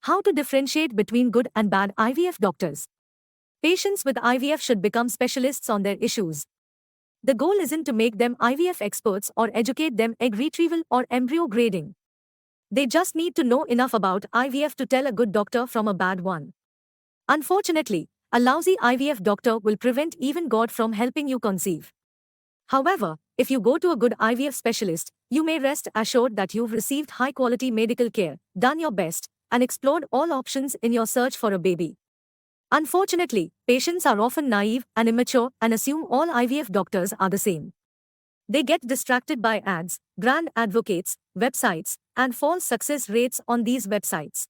How to differentiate between good and bad IVF doctors. Patients with IVF should become specialists on their issues. The goal isn't to make them IVF experts or educate them egg retrieval or embryo grading. They just need to know enough about IVF to tell a good doctor from a bad one. Unfortunately, a lousy IVF doctor will prevent even God from helping you conceive. However, if you go to a good IVF specialist, you may rest assured that you've received high-quality medical care, done your best, and explored all options in your search for a baby. Unfortunately, patients are often naive and immature and assume all IVF doctors are the same. They get distracted by ads, brand advocates, websites, and false success rates on these websites.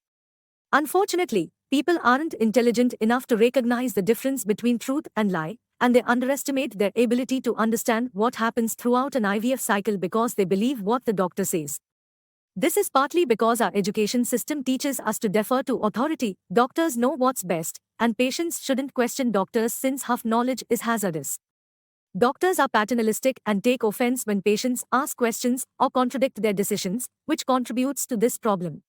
Unfortunately, people aren't intelligent enough to recognize the difference between truth and lie, and they underestimate their ability to understand what happens throughout an IVF cycle because they believe what the doctor says. This is partly because our education system teaches us to defer to authority. Doctors know what's best, and patients shouldn't question doctors since half knowledge is hazardous. Doctors are paternalistic and take offense when patients ask questions or contradict their decisions, which contributes to this problem.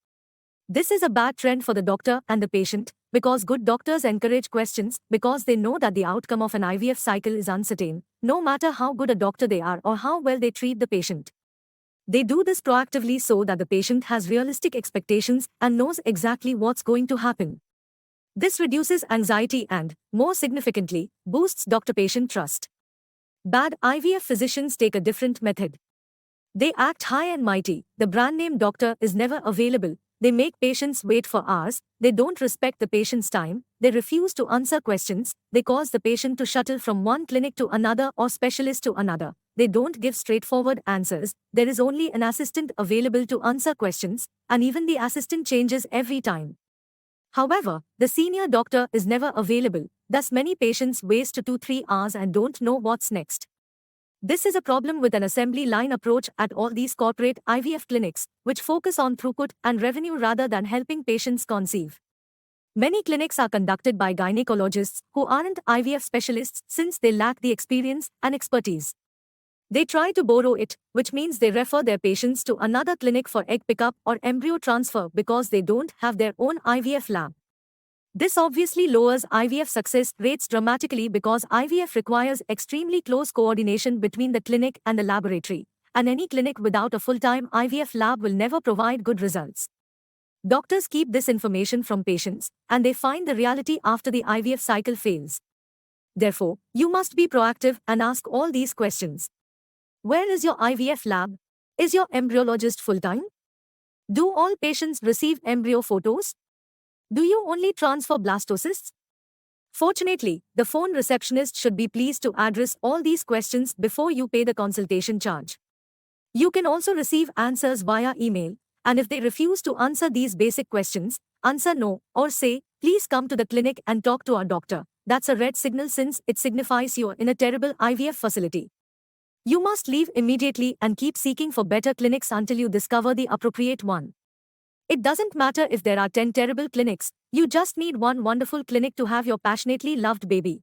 This is a bad trend for the doctor and the patient, because good doctors encourage questions because they know that the outcome of an IVF cycle is uncertain, no matter how good a doctor they are or how well they treat the patient. They do this proactively so that the patient has realistic expectations and knows exactly what's going to happen. This reduces anxiety and, more significantly, boosts doctor-patient trust. Bad IVF physicians take a different method. They act high and mighty. The brand name doctor is never available. They make patients wait for hours, they don't respect the patient's time, they refuse to answer questions, they cause the patient to shuttle from one clinic to another or specialist to another. They don't give straightforward answers, there is only an assistant available to answer questions, and even the assistant changes every time. However, the senior doctor is never available, thus many patients waste 2-3 hours and don't know what's next. This is a problem with an assembly line approach at all these corporate IVF clinics, which focus on throughput and revenue rather than helping patients conceive. Many clinics are conducted by gynecologists who aren't IVF specialists since they lack the experience and expertise. They try to borrow it, which means they refer their patients to another clinic for egg pickup or embryo transfer because they don't have their own IVF lab. This obviously lowers IVF success rates dramatically because IVF requires extremely close coordination between the clinic and the laboratory, and any clinic without a full-time IVF lab will never provide good results. Doctors keep this information from patients, and they find the reality after the IVF cycle fails. Therefore, you must be proactive and ask all these questions. Where is your IVF lab? Is your embryologist full-time? Do all patients receive embryo photos? Do you only transfer blastocysts? Fortunately, the phone receptionist should be pleased to address all these questions before you pay the consultation charge. You can also receive answers via email, and if they refuse to answer these basic questions, answer no or say, please come to the clinic and talk to our doctor. That's a red signal since it signifies you're in a terrible IVF facility. You must leave immediately and keep seeking for better clinics until you discover the appropriate one. It doesn't matter if there are 10 terrible clinics, you just need one wonderful clinic to have your passionately loved baby.